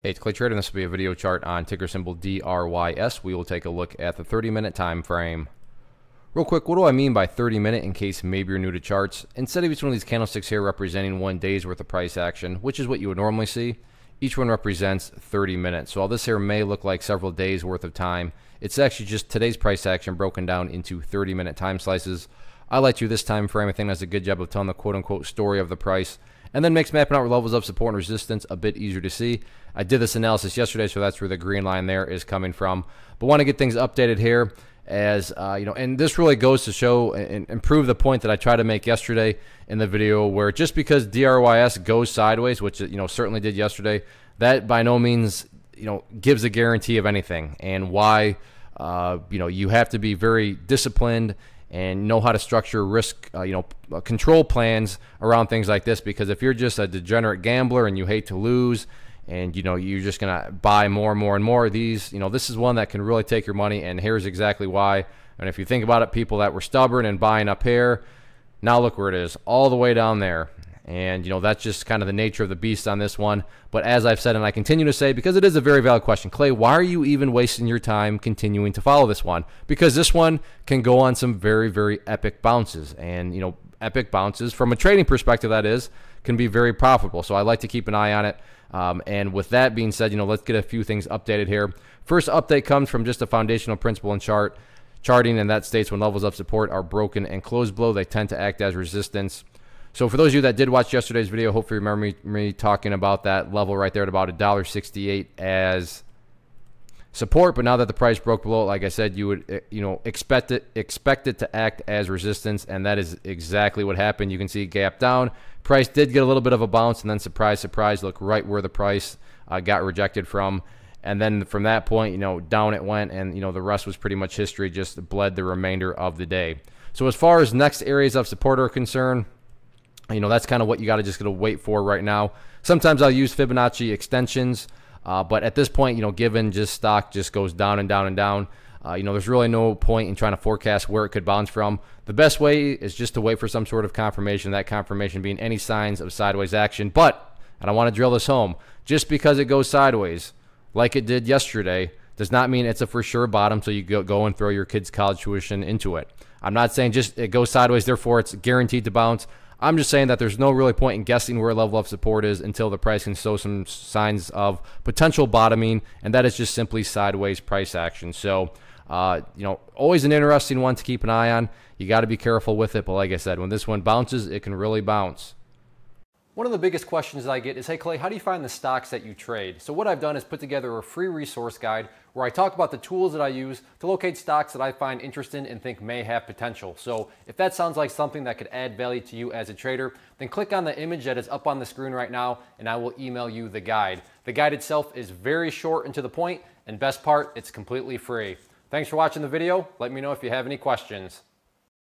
Hey, it's Clay Trader, and this will be a video chart on ticker symbol DRYS. We will take a look at the 30-minute time frame. Real quick, what do I mean by 30-minute in case maybe you're new to charts? Instead of each one of these candlesticks here representing 1 day's worth of price action, which is what you would normally see, each one represents 30 minutes. So all this here may look like several days worth of time. It's actually just today's price action broken down into 30-minute time slices. I like to this time frame. I think that's a good job of telling the quote-unquote story of the price, and then makes mapping out levels of support and resistance a bit easier to see. I did this analysis yesterday, so that's where the green line there is coming from. But want to get things updated here, as and this really goes to show and prove the point that I tried to make yesterday in the video, where just because DRYS goes sideways, which it certainly did yesterday, that by no means gives a guarantee of anything, and why you have to be very disciplined and know how to structure risk control plans around things like this. Because if you're just a degenerate gambler and you hate to lose, and you're just gonna buy more and more and more of these, this is one that can really take your money. And here's exactly why. And if you think about it, people that were stubborn and buying up here, now look where it is, all the way down there. And that's just kind of the nature of the beast on this one. But as I've said, and I continue to say, because it is a very valid question, Clay, why are you even wasting your time continuing to follow this one? Because this one can go on some very, very epic bounces. And epic bounces from a trading perspective, that is, can be very profitable. So I like to keep an eye on it. And with that being said, let's get a few things updated here. First update comes from just a foundational principle in charting, and that states when levels of support are broken and closed below, they tend to act as resistance. So for those of you that did watch yesterday's video, hopefully you remember me talking about that level right there at about $1.68 as support. But now that the price broke below it, like I said, you would expect it to act as resistance, and that is exactly what happened. You can see gap down. Price did get a little bit of a bounce, and then surprise, surprise, look right where the price got rejected from. And then from that point, down it went, and the rest was pretty much history. Just bled the remainder of the day. So as far as next areas of support are concerned, that's kind of what you got to just gonna wait for right now. Sometimes I'll use Fibonacci extensions, but at this point, given just stock just goes down and down and down, there's really no point in trying to forecast where it could bounce from. The best way is just to wait for some sort of confirmation, that confirmation being any signs of sideways action. But, and I want to drill this home, just because it goes sideways, like it did yesterday, does not mean it's a for sure bottom, so you go and throw your kids' college tuition into it. I'm not saying just it goes sideways, therefore it's guaranteed to bounce. I'm just saying that there's no really point in guessing where a level of support is until the price can show some signs of potential bottoming, and that is just simply sideways price action. So, always an interesting one to keep an eye on. You got to be careful with it, but like I said, when this one bounces, it can really bounce. One of the biggest questions I get is, hey Clay, how do you find the stocks that you trade? So what I've done is put together a free resource guide where I talk about the tools that I use to locate stocks that I find interesting and think may have potential. So if that sounds like something that could add value to you as a trader, then click on the image that is up on the screen right now, and I will email you the guide. The guide itself is very short and to the point, and best part, it's completely free. Thanks for watching the video. Let me know if you have any questions.